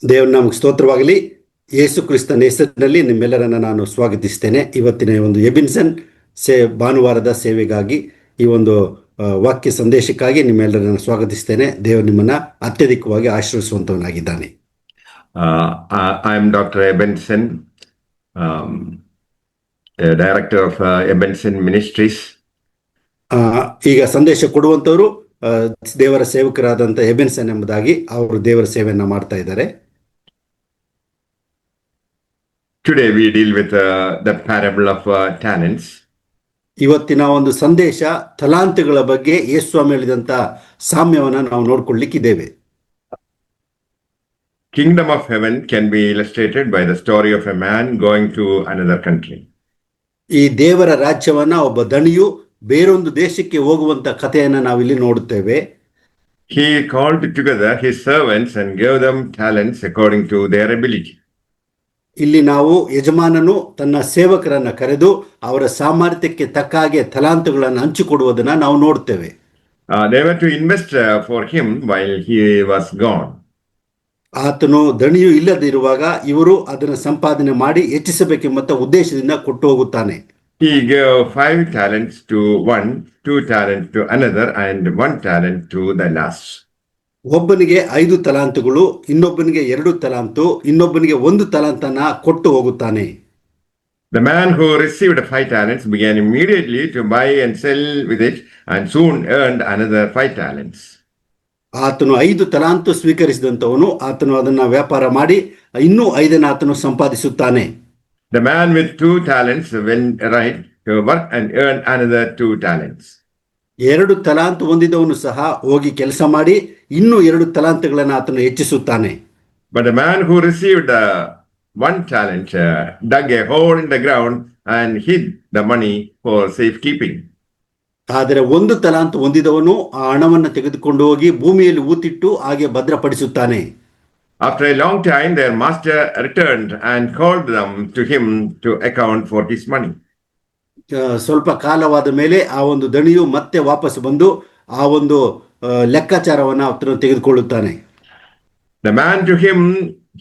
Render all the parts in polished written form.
ದೇವರ ನಾಮಕ್ಕೆ ಸ್ತೋತ್ರವಾಗಲಿ. ಯೇಸು ಕ್ರಿಸ್ತನ ಹೆಸರಿನಲ್ಲಿ ನಿಮ್ಮೆಲ್ಲರನ್ನ ನಾನು ಸ್ವಾಗತಿಸ್ತೇನೆ. ಇವತ್ತಿನ ಒಂದು ಎಬಿನ್ಸನ್ ಭಾನುವಾರದ ಸೇವೆಗಾಗಿ ಈ ಒಂದು ವಾಕ್ಯ ಸಂದೇಶಕ್ಕಾಗಿ ನಿಮ್ಮೆಲ್ಲರನ್ನ ಸ್ವಾಗತಿಸ್ತೇನೆ. ದೇವರು ನಿಮ್ಮನ್ನ ಅತ್ಯಧಿಕವಾಗಿ ಆಶೀರ್ವಿಸುವಂತವನಾಗಿದ್ದಾನೆ. I am Dr. Ebenson, Director of Ebenson Ministries. ಈಗ ಸಂದೇಶ ಕೊಡುವಂತವರು ದೇವರ ಸೇವಕರಾದಂಥ ಎಬೆನ್ಸನ್ ಎಂಬುದಾಗಿ ಅವರು ದೇವರ ಸೇವೆಯನ್ನ ಮಾಡ್ತಾ ಇದ್ದಾರೆ. Today we deal with the parable of talents. ಇವತ್ತಿನ ಒಂದು ಸಂದೇಶ ತಲಾಂತುಗಳ ಬಗ್ಗೆ ಯೇಸು ಸ್ವಾಮಿ ಹೇಳಿದಂತ ಸಾಮ್ಯವನ್ನ ನಾವು ನೋಡ್ಕೊಳ್ಳಿಕ್ಕಿದ್ದೇವೆ. Kingdom of heaven can be illustrated by the story of a man going to another country. ಈ ದೇವರ ರಾಜ್ಯವನ್ನ ಒಬ್ಬ ದಣಿಯು ಬೇರೊಂದು ದೇಶಕ್ಕೆ ಹೋಗುವಂತ ಕಥೆಯನ್ನ ನಾವಿಲ್ಲಿ ನೋಡುತ್ತೇವೆ. He called together his servants and gave them talents according to their ability. ಇಲ್ಲಿ ನಾವು ಯಜಮಾನನು ತನ್ನ ಸೇವಕರನ್ನ ಕರೆದು ಅವರ ಸಾಮರ್ಥ್ಯಕ್ಕೆ ತಕ್ಕ ಹಾಗೆ ತಲಾಂತುಗಳನ್ನು ಹಂಚಿಕೊಡುವುದನ್ನ ನಾವು ನೋಡ್ತೇವೆ. They were to invest for him while he was gone. ಆತನು ದಣಿಯು ಇಲ್ಲದಿರುವಾಗ ಇವರು ಅದನ್ನು ಸಂಪಾದನೆ ಮಾಡಿ ಹೆಚ್ಚಿಸಬೇಕೆಂಬ ಉದ್ದೇಶದಿಂದ ಕೊಟ್ಟು ಹೋಗುತ್ತಾನೆ. He gave 5 talents to one, 2 talents to another, and 1 talent to the last. ಒಬ್ಬನಿಗೆ 5 ತಲಾಂತುಗಳು, ಇನ್ನೊಬ್ಬನಿಗೆ 2 ತಲಾಂತು, ಇನ್ನೊಬ್ಬನಿಗೆ 1 ತಲಾಂತನ ಕೊಟ್ಟು ಹೋಗುತ್ತಾನೆ. The man who received 5 talents began immediately to buy and sell with it, and soon earned another 5 talents. ಆತನು 5 ತಲಾಂತು ಸ್ವೀಕರಿಸಿದಂತವನು ಆತನು ಅದನ್ನ ವ್ಯಾಪಾರ ಮಾಡಿ ಇನ್ನೂ 5 ಆತನು ಸಂಪಾದಿಸುತ್ತಾನೆ. The man with 2 talents went right to work and earned another 2 talents. 2 ತಲಾಂತು ಹೊಂದಿದವನು ಸಹ ಹೋಗಿ ಕೆಲಸ ಮಾಡಿ ಇನ್ನೂ 2 ತಲಾಂತುಗಳನ್ನು ಆತನು ಹೆಚ್ಚಿಸುತ್ತಾನೆ. But the man who received 1 talent dug a hole in the ground and hid the money for safekeeping. ಆದರೆ 1 ತಲಾಂತು ಹೊಂದಿದವನು ಆ ಹಣವನ್ನು ತೆಗೆದುಕೊಂಡು ಹೋಗಿ ಭೂಮಿಯಲ್ಲಿ ಊತಿಟ್ಟು ಹಾಗೆ ಭದ್ರಪಡಿಸುತ್ತಾನೆ. After a long time, their master returned and called them to him to account for his money. ಸ್ವಲ್ಪ ಕಾಲವಾದ ಮೇಲೆ ಆ ಒಂದು ದಣಿಯು ಮತ್ತೆ ವಾಪಸ್ ಬಂದು ಆ ಒಂದು ಲೆಕ್ಕಾಚಾರವನ್ನು ಆತನು ತೆಗೆದುಕೊಳ್ಳುತ್ತಾನೆ. The man to him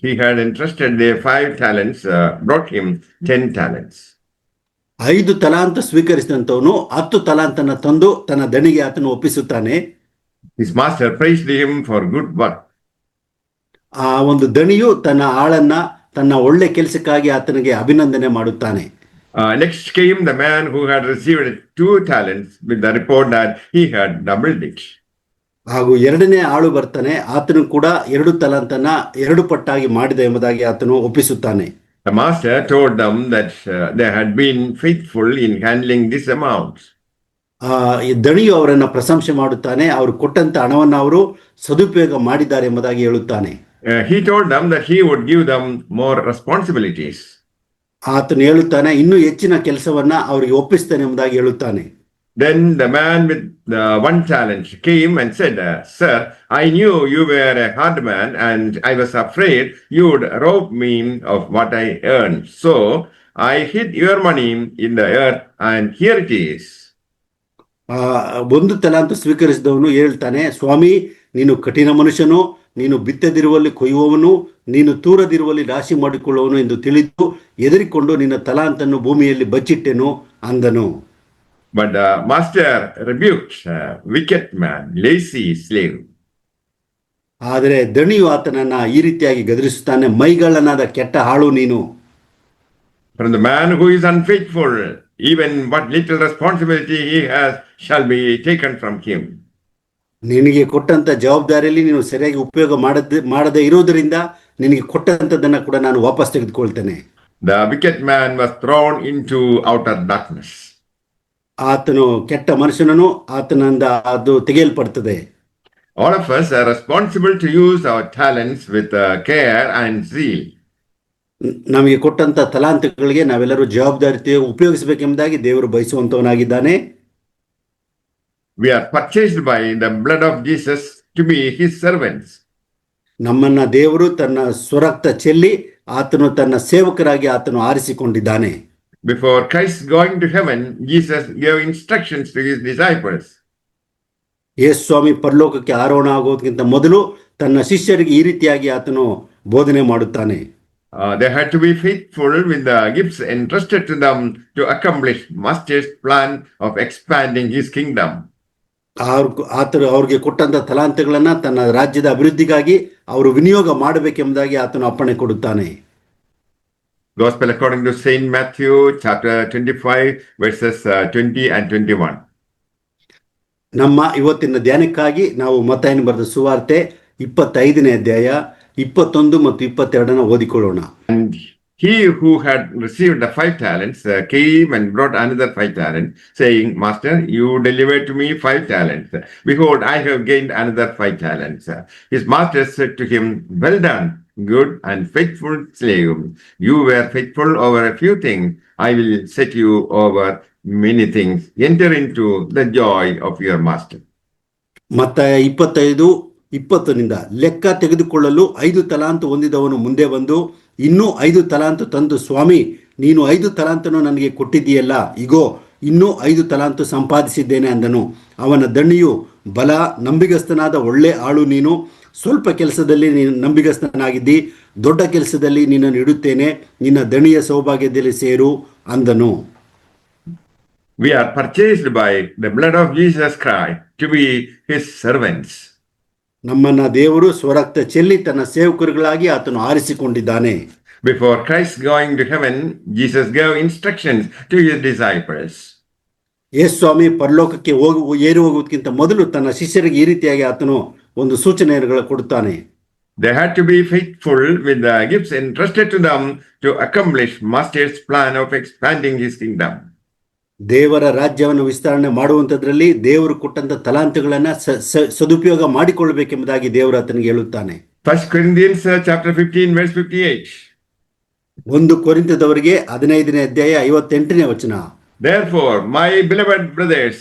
he had entrusted the 5 talents brought him 10 talents. 5 ತಲಾಂತ ಸ್ವೀಕರಿಸಿದಂತವನು 10 ತಲಾಂತನ ತಂದು ತನ್ನ ದಣಿಗೆ ಆತನು ಒಪ್ಪಿಸುತ್ತಾನೆ. His master praised him for good work. ಆ ಒಂದು ದಣಿಯು ತನ್ನ ಆಳನ್ನ ತನ್ನ ಒಳ್ಳೆ ಕೆಲಸಕ್ಕಾಗಿ ಆತನಿಗೆ ಅಭಿನಂದನೆ ಮಾಡುತ್ತಾನೆ. Next came the man who had received 2 talents with the report that he had doubled it. ಹಾಗೂ ಎರಡನೇ ಆಳು ಬರ್ತಾನೆ, ಆತನು ಕೂಡ 2 ತಲಾಂತನ 2 ಪಟ್ಟಾಗಿ ಮಾಡಿದ ಎಂಬುದಾಗಿ ಆತನು ಒಪ್ಪಿಸುತ್ತಾನೆ. The master told them that they had been faithful in handling this amount. ಈ ದಣಿಯು ಅವರನ್ನ ಪ್ರಶಂಸೆ ಮಾಡುತ್ತಾನೆ, ಅವರು ಕೊಟ್ಟಂತ ಹಣವನ್ನು ಅವರು ಸದುಪಯೋಗ ಮಾಡಿದ್ದಾರೆ ಎಂಬುದಾಗಿ ಹೇಳುತ್ತಾನೆ. He told them that he would give them more responsibilities. ಆತನು ಹೇಳುತ್ತಾನೆ ಇನ್ನೂ ಹೆಚ್ಚಿನ ಕೆಲಸವನ್ನ ಅವರಿಗೆ ಒಪ್ಪಿಸ್ತೇನೆ ಎಂಬುದಾಗಿ ಹೇಳುತ್ತಾನೆ. Then the man with the 1 talent came and said, Sir, I knew you were a hard man and I was afraid you would rob me of what I earned. So I hid your money in the earth and here it is. 1 ತಲಾಂತು ಸ್ವೀಕರಿಸಿದವನು ಹೇಳ್ತಾನೆ, ಸ್ವಾಮಿ ನೀನು ಕಠಿಣ ಮನುಷ್ಯನು, ನೀನು ಬಿತ್ತದಿರುವಲ್ಲಿ ಕೊಯ್ಯುವವನು, ನೀನು ತೂರದಿರುವಲ್ಲಿ ರಾಶಿ ಮಾಡಿಕೊಳ್ಳುವವನು ಎಂದು ತಿಳಿದು ಎದರಿಕೊಂಡು ನಿನ್ನ ತಲಾಂತನ್ನು ಭೂಮಿಯಲ್ಲಿ ಬಚ್ಚಿಟ್ಟೆನು ಅಂದನು. But the master rebuked wicked man, lazy slave. ಆದರೆ ದಣಿಯು ಆತನನ್ನ ಈ ರೀತಿಯಾಗಿ ಗದರಿಸುತ್ತಾನೆ, ಮೈಗಳ್ಳನಾದ ಕೆಟ್ಟ ಹಾಳು ನೀನು. From the man who is unfaithful, even what little responsibility he has shall be taken from him. ನಿನಗೆ ಕೊಟ್ಟಂತ ಜವಾಬ್ದಾರಿಯಲ್ಲಿ ನೀನು ಸರಿಯಾಗಿ ಉಪಯೋಗ ಮಾಡದೇ ಇರೋದರಿಂದ ನಿನಗೆ ಕೊಟ್ಟಂತದನ್ನ ಕೂಡ ನಾನು ವಾಪಸ್ ತೆಗೆದುಕೊಳ್ತೇನೆ. The wicked man was thrown into outer darkness. ಆತನು ಕೆಟ್ಟ ಮನುಷ್ಯನನು, ಆತನಿಂದ ಅದು ತೆಗೆಯಲ್ಪಡುತ್ತದೆ. All of us are responsible to use our talents with care and zeal. ನಮಗೆ ಕೊಟ್ಟಂತ ತಲಾಂತಗಳಿಗೆ ನಾವೆಲ್ಲರೂ ಜವಾಬ್ದಾರಿ ಉಪಯೋಗಿಸಬೇಕೆಂಬುದಾಗಿ ದೇವರು ಬಯಸುವಂತವನಾಗಿದ್ದಾನೆ. We are purchased by the blood of Jesus to be his servants. ನಮ್ಮನ್ನ ದೇವರು ತನ್ನ ಸ್ವರಕ್ತ ಚೆಲ್ಲಿ ಆತನು ತನ್ನ ಸೇವಕರಾಗಿ ಆತನು ಆರಿಸಿಕೊಂಡಿದ್ದಾನೆ. Before Christ going to heaven, Jesus gave instructions to his disciples. ಯೇಸು ಸ್ವಾಮಿ ಪರಲೋಕಕ್ಕೆ ಆರೋಹಣ ಆಗೋದಕ್ಕಿಂತ ಮೊದಲು ತನ್ನ ಶಿಷ್ಯರಿಗೆ ಈ ರೀತಿಯಾಗಿ ಆತನು ಬೋಧನೆ ಮಾಡುತ್ತಾನೆ. They had to be faithful with the gifts entrusted to them to accomplish Master's plan of expanding his kingdom. ಅವ್ರಿಗೆ ಕೊಟ್ಟಂತ ತಲಾಂತಗಳನ್ನ ತನ್ನ ರಾಜ್ಯದ ಅಭಿವೃದ್ಧಿಗಾಗಿ ಅವರು ವಿನಿಯೋಗ ಮಾಡಬೇಕೆಂಬುದಾಗಿ ಆತನು ಅಪ್ಪಣೆ ಕೊಡುತ್ತಾನೆ. Gospel according to Saint Matthew, chapter 25, verses 20 and 21. ನಮ್ಮ ಇವತ್ತಿನ ಧ್ಯಾನಕ್ಕಾಗಿ ನಾವು ಮತ್ತಾಯನ ಬರೆದ ಸುವಾರ್ತೆ 25ನೇ ಅಧ್ಯಾಯ 21 ಮತ್ತು 22 ಓದಿಕೊಳ್ಳೋಣ. And he who had received the 5 talents came and brought another 5 talents, saying, Master, you delivered to me 5 talents. Behold, I have gained another 5 talents. His master said to him, Well done, good and faithful slave. You were faithful over a few things. I will set you over many things. Enter into the joy of your master. ಮತ್ತಾಯ 25:20 ಲೆಕ್ಕ ತೆಗೆದುಕೊಳ್ಳಲು 5 ತಲಾಂತು ಹೊಂದಿದವನು ಮುಂದೆ ಬಂದು ಇನ್ನೂ 5 ತಲಾಂತು ತಂದು, ಸ್ವಾಮಿ, ನೀನು 5 ತಲಾಂತನ್ನು ನನಗೆ ಕೊಟ್ಟಿದ್ದೀಯಲ್ಲ, ಇಗೋ ಇನ್ನೂ 5 ತಲಾಂತು ಸಂಪಾದಿಸಿದ್ದೇನೆ ಅಂದನು. ಅವನ ದಣಿಯು, ಬಲ, ನಂಬಿಗಸ್ತನಾದ ಒಳ್ಳೆ ಆಳು ನೀನು, ಸ್ವಲ್ಪ ಕೆಲಸದಲ್ಲಿ ನೀನು ನಂಬಿಗಸ್ತನಾಗಿದ್ದಿ, ದೊಡ್ಡ ಕೆಲಸದಲ್ಲಿ ನಿನ್ನನ್ನು ಇಡುತ್ತೇನೆ, ನಿನ್ನ ದಣಿಯ ಸೌಭಾಗ್ಯದಲ್ಲಿ ಸೇರು ಅಂದನು. We are purchased by the blood of Jesus Christ to be his servants. ನಮ್ಮನ್ನ ದೇವರು ಸ್ವರಕ್ತ ಚೆಲ್ಲಿ ತನ್ನ ಸೇವಕರುಗಳಾಗಿ ಆತನು ಆರಿಸಿಕೊಂಡಿದ್ದಾನೆ. Before Christ going to heaven, Jesus gave instructions to his disciples. ಯೇಸು ಸ್ವಾಮಿ ಪರಲೋಕಕ್ಕೆ ಏರಿ ಹೋಗುವುದಕ್ಕಿಂತ ಮೊದಲು ತನ್ನ ಶಿಷ್ಯರಿಗೆ ಈ ರೀತಿಯಾಗಿ ಆತನು ಒಂದು ಸೂಚನೆಗಳನ್ನು ಕೊಡುತ್ತಾನೆ. They had to be faithful with the gifts entrusted to them to accomplish Master's plan of expanding his kingdom. ದೇವರ ರಾಜ್ಯವನ್ನು ವಿಸ್ತರಣೆ ಮಾಡುವಂಥದ್ರಲ್ಲಿ ದೇವರು ಕೊಟ್ಟಂತ ತಲಾಂತುಗಳನ್ನ ಸದುಪಯೋಗ ಮಾಡಿಕೊಳ್ಳಬೇಕೆಂಬುದಾಗಿ ದೇವರು ಆತನಿಗೆ ಹೇಳುತ್ತಾನೆ. 1 Corinthians chapter 15 verse 58. 1 ಕೊರಿಂಥದವರಿಗೆ 15ನೇ ಅಧ್ಯಾಯ 58ನೇ ವಚನ. Therefore, my beloved brothers,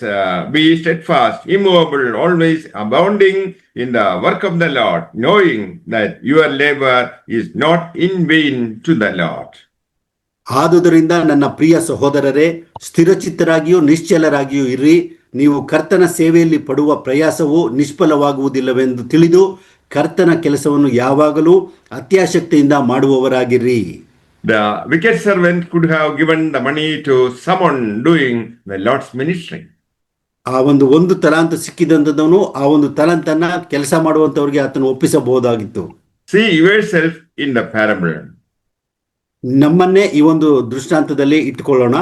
be steadfast, immovable, always abounding in the work of the Lord, knowing that your labor is not in vain to the Lord. ಆದುದರಿಂದ ನನ್ನ ಪ್ರಿಯ ಸಹೋದರರೇ, ಸ್ಥಿರಚಿತ್ತರಾಗಿಯೂ ನಿಶ್ಚಲರಾಗಿಯೂ ಇರ್ರಿ. ನೀವು ಕರ್ತನ ಸೇವೆಯಲ್ಲಿ ಪಡುವ ಪ್ರಯಾಸವು ನಿಷ್ಫಲವಾಗುವುದಿಲ್ಲವೆಂದು ತಿಳಿದು ಕರ್ತನ ಕೆಲಸವನ್ನು ಯಾವಾಗಲೂ ಅತ್ಯಾಸಕ್ತಿಯಿಂದ ಮಾಡುವವರಾಗಿರ್ರಿ. The wicked servant could have given the money to someone doing the Lord's ministry. ಆ ಒಂದು ತಲಾಂತು ಸಿಕ್ಕಿದಂಥದವನು ಆ ಒಂದು ತಲಾಂತನ್ನ ಕೆಲಸ ಮಾಡುವಂತವ್ರಿಗೆ ಆತನು ಒಪ್ಪಿಸಬಹುದಾಗಿತ್ತು. See yourself in the parable. ನಮ್ಮನ್ನೇ ಈ ಒಂದು ದೃಷ್ಟಾಂತದಲ್ಲಿ ಇಟ್ಟುಕೊಳ್ಳೋಣ.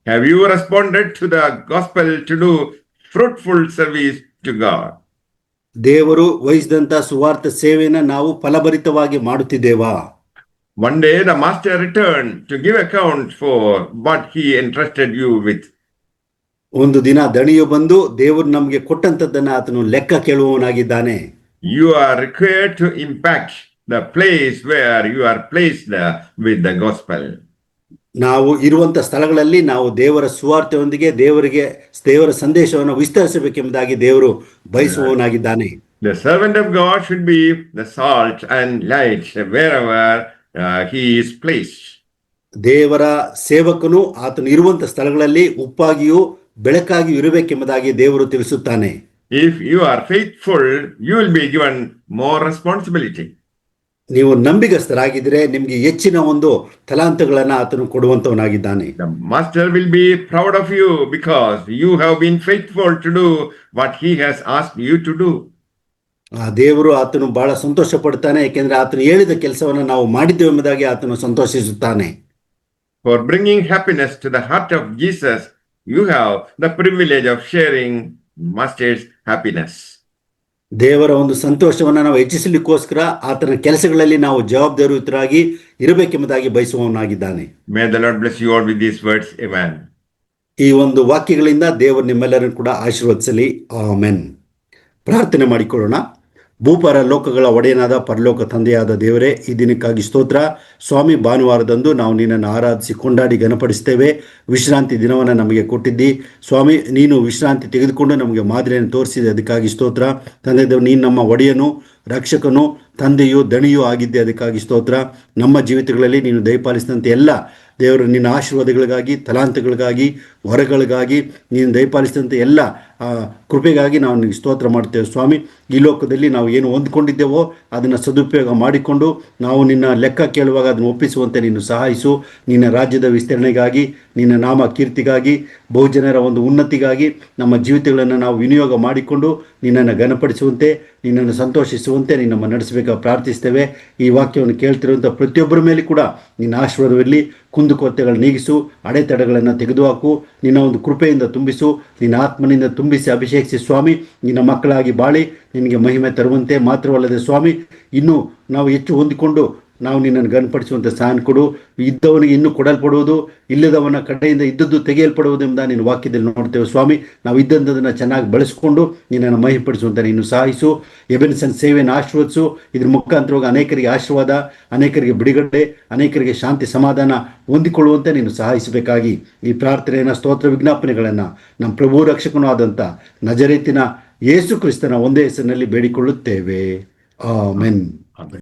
Have you responded to the gospel to do fruitful service to God? ದೇವರು ವಹಿಸಿದಂತ ಸುವಾರ್ಥ ಸೇವೆಯನ್ನು ನಾವು ಫಲಭರಿತವಾಗಿ ಮಾಡುತ್ತಿದ್ದೇವಾ? One day the master returned to give account for what he entrusted you with. ಒಂದು ದಿನ ದಣಿಯು ಬಂದು ದೇವರು ನಮಗೆ ಕೊಟ್ಟಂತದ್ದನ್ನ ಆತನು ಲೆಕ್ಕ ಕೇಳುವವನಾಗಿದ್ದಾನೆ. You are required to impact the place where you are placed with the gospel. ನಾವು ಇರುವಂತ ಸ್ಥಳಗಳಲ್ಲಿ ನಾವು ದೇವರ ಸುವಾರ್ತೆಯೊಂದಿಗೆ ದೇವರ ಸಂದೇಶವನ್ನು ವಿಸ್ತರಿಸಬೇಕೆಂಬುದಾಗಿ ದೇವರು ಬಯಸುವವನಾಗಿದ್ದಾನೆ. The servant of God should be the salt and light wherever he is placed. ದೇವರ ಸೇವಕನು ಆತನು ಇರುವಂತ ಸ್ಥಳಗಳಲ್ಲಿ ಉಪ್ಪಾಗಿಯೂ ಬೆಳಕಾಗಿಯೂ ಇರಬೇಕೆಂಬುದಾಗಿ ದೇವರು ತಿಳಿಸುತ್ತಾನೆ. If you are faithful, you will be given more responsibility. ನೀವು ನಂಬಿಗಸ್ತರಾಗಿದ್ರೆ ನಿಮಗೆ ಹೆಚ್ಚಿನ ಒಂದು ತಲಾಂತಗಳನ್ನ ಆತನು ಕೊಡುವಂತವನಾಗಿದ್ದಾನೆ. The master will be proud of you because you have been faithful to do what he has asked you to do. ಆ ದೇವರು ಆತನು ಬಹಳ ಸಂತೋಷ ಪಡ್ತಾನೆ, ಯಾಕೆಂದ್ರೆ ಆತನು ಹೇಳಿದ ಕೆಲಸವನ್ನು ನಾವು ಮಾಡಿದ್ದೇವೆ ಎಂಬುದಾಗಿ ಆತನು ಸಂತೋಷಿಸುತ್ತಾನೆ. For bringing happiness to the heart of Jesus, you have the privilege of sharing master's happiness. ದೇವರ ಒಂದು ಸಂತೋಷವನ್ನು ನಾವು ಹೆಚ್ಚಿಸಲಿಕ್ಕೋಸ್ಕರ ಆತನ ಕೆಲಸಗಳಲ್ಲಿ ನಾವು ಜವಾಬ್ದಾರಿಯುತರಾಗಿ ಇರಬೇಕೆಂಬುದಾಗಿ ಬಯಸುವವನಾಗಿದ್ದಾನೆ. May the Lord bless you all with these words. Amen. ಈ ಒಂದು ವಾಕ್ಯಗಳಿಂದ ದೇವರು ನಿಮ್ಮೆಲ್ಲರನ್ನು ಕೂಡ ಆಶೀರ್ವದಿಸಲಿ. ಆಮೆನ್. ಪ್ರಾರ್ಥನೆ ಮಾಡಿಕೊಳ್ಳೋಣ. ಭೂಪರ ಲೋಕಗಳ ಒಡೆಯನಾದ ಪರಲೋಕ ತಂದೆಯಾದ ದೇವರೇ, ಈ ದಿನಕ್ಕಾಗಿ ಸ್ತೋತ್ರ. ಸ್ವಾಮಿ, ಭಾನುವಾರದಂದು ನಾವು ನಿನ್ನನ್ನು ಆರಾಧಿಸಿ ಕೊಂಡಾಡಿ ಘನಪಡಿಸ್ತೇವೆ. ವಿಶ್ರಾಂತಿ ದಿನವನ್ನು ನಮಗೆ ಕೊಟ್ಟಿದ್ದಿ ಸ್ವಾಮಿ. ನೀನು ವಿಶ್ರಾಂತಿ ತೆಗೆದುಕೊಂಡು ನಮಗೆ ಮಾದರಿಯನ್ನು ತೋರಿಸಿದೆ, ಅದಕ್ಕಾಗಿ ಸ್ತೋತ್ರ. ತಂದೆ ದೇವರು, ನೀನು ನಮ್ಮ ಒಡೆಯನು, ರಕ್ಷಕನು, ತಂದೆಯು, ದಣಿಯೂ ಆಗಿದ್ದೆ, ಅದಕ್ಕಾಗಿ ಸ್ತೋತ್ರ. ನಮ್ಮ ಜೀವಿತಗಳಲ್ಲಿ ನೀನು ದಯಪಾಲಿಸಿದಂತೆ ಎಲ್ಲ ದೇವರು ನಿನ್ನ ಆಶೀರ್ವಾದಗಳಿಗಾಗಿ, ತಲಾಂತಗಳಿಗಾಗಿ, ವರಗಳಿಗಾಗಿ ನೀನು ದಯಪಾಲಿಸಿದಂತೆ ಎಲ್ಲ ಕೃಪೆಗಾಗಿ ನಾವು ನಿನಗೆ ಸ್ತೋತ್ರ ಮಾಡ್ತೇವೆ ಸ್ವಾಮಿ. ಈ ಲೋಕದಲ್ಲಿ ನಾವು ಏನು ಹೊಂದ್ಕೊಂಡಿದ್ದೇವೋ ಅದನ್ನು ಸದುಪಯೋಗ ಮಾಡಿಕೊಂಡು ನಾವು ನಿನ್ನ ಲೆಕ್ಕ ಕೇಳುವಾಗ ಅದನ್ನು ಒಪ್ಪಿಸುವಂತೆ ನೀನು ಸಹಾಯಿಸು. ನಿನ್ನ ರಾಜ್ಯದ ವಿಸ್ತರಣೆಗಾಗಿ, ನಿನ್ನ ನಾಮ ಕೀರ್ತಿಗಾಗಿ, ಬಹುಜನರ ಒಂದು ಉನ್ನತಿಗಾಗಿ ನಮ್ಮ ಜೀವಿತಗಳನ್ನು ನಾವು ವಿನಿಯೋಗ ಮಾಡಿಕೊಂಡು ನಿನ್ನನ್ನು ಘನಪಡಿಸುವಂತೆ, ನಿನ್ನನ್ನು ಸಂತೋಷಿಸುವಂತೆ ನಿನ್ನನ್ನು ನಡೆಸಬೇಕಾಗಿ ಪ್ರಾರ್ಥಿಸ್ತೇವೆ. ಈ ವಾಕ್ಯವನ್ನು ಕೇಳ್ತಿರುವಂಥ ಪ್ರತಿಯೊಬ್ಬರ ಮೇಲೆ ಕೂಡ ನಿನ್ನ ಆಶೀರ್ವಾದವಿರಲಿ. ಕುಂದುಕೊರತೆಗಳು ನೀಗಿಸು, ಅಡೆತಡೆಗಳನ್ನು ತೆಗೆದುಹಾಕು, ನಿನ್ನ ಒಂದು ಕೃಪೆಯಿಂದ ತುಂಬಿಸು, ನಿನ್ನ ಆತ್ಮನಿಂದ ತುಂಬಿಸಿ ಅಭಿಷೇಕಿಸಿ ಸ್ವಾಮಿ. ನಿನ್ನ ಮಕ್ಕಳಾಗಿ ಬಾಳಿ ನಿನಗೆ ಮಹಿಮೆ ತರುವಂತೆ ಮಾತ್ರವಲ್ಲದೆ ಸ್ವಾಮಿ, ಇನ್ನೂ ನಾವು ಹೆಚ್ಚು ಹೊಂದಿಕೊಂಡು ನಾವು ನಿನ್ನನ್ನು ಘನಪಡಿಸುವಂಥ ಸಹಾಯ ಕೊಡು. ಇದ್ದವನಿಗೆ ಇನ್ನೂ ಕೊಡಲ್ಪಡುವುದು, ಇಲ್ಲದವನ ಕಡೆಯಿಂದ ಇದ್ದದ್ದು ತೆಗೆಯಲ್ಪಡುವುದೆಂಬ ನಿನ್ನ ವಾಕ್ಯದಲ್ಲಿ ನೋಡ್ತೇವೆ ಸ್ವಾಮಿ. ನಾವು ಇದ್ದಂಥದನ್ನು ಚೆನ್ನಾಗಿ ಬಳಸಿಕೊಂಡು ನಿನ್ನನ್ನು ಮಹಿಪಡಿಸುವಂಥ ನೀನು ಸಹಾಯಿಸು. ಎಬೆನ್ಸನ್ ಸೇವೆಯನ್ನು ಆಶೀರ್ವದಿಸು. ಇದ್ರ ಮುಖಾಂತರವಾಗಿ ಅನೇಕರಿಗೆ ಆಶೀರ್ವಾದ, ಅನೇಕರಿಗೆ ಬಿಡುಗಡೆ, ಅನೇಕರಿಗೆ ಶಾಂತಿ ಸಮಾಧಾನ ಹೊಂದಿಕೊಳ್ಳುವಂತೆ ನೀನು ಸಹಾಯಿಸಬೇಕಾಗಿ ಈ ಪ್ರಾರ್ಥನೆಯನ್ನು, ಸ್ತೋತ್ರ, ವಿಜ್ಞಾಪನೆಗಳನ್ನು ನಮ್ಮ ಪ್ರಭು ರಕ್ಷಕನೂ ಆದಂಥ ನಜರೇತಿನ ಯೇಸು ಕ್ರಿಸ್ತನ ಒಂದೇ ಹೆಸರಿನಲ್ಲಿ ಬೇಡಿಕೊಳ್ಳುತ್ತೇವೆ. ಆಮೆನ್.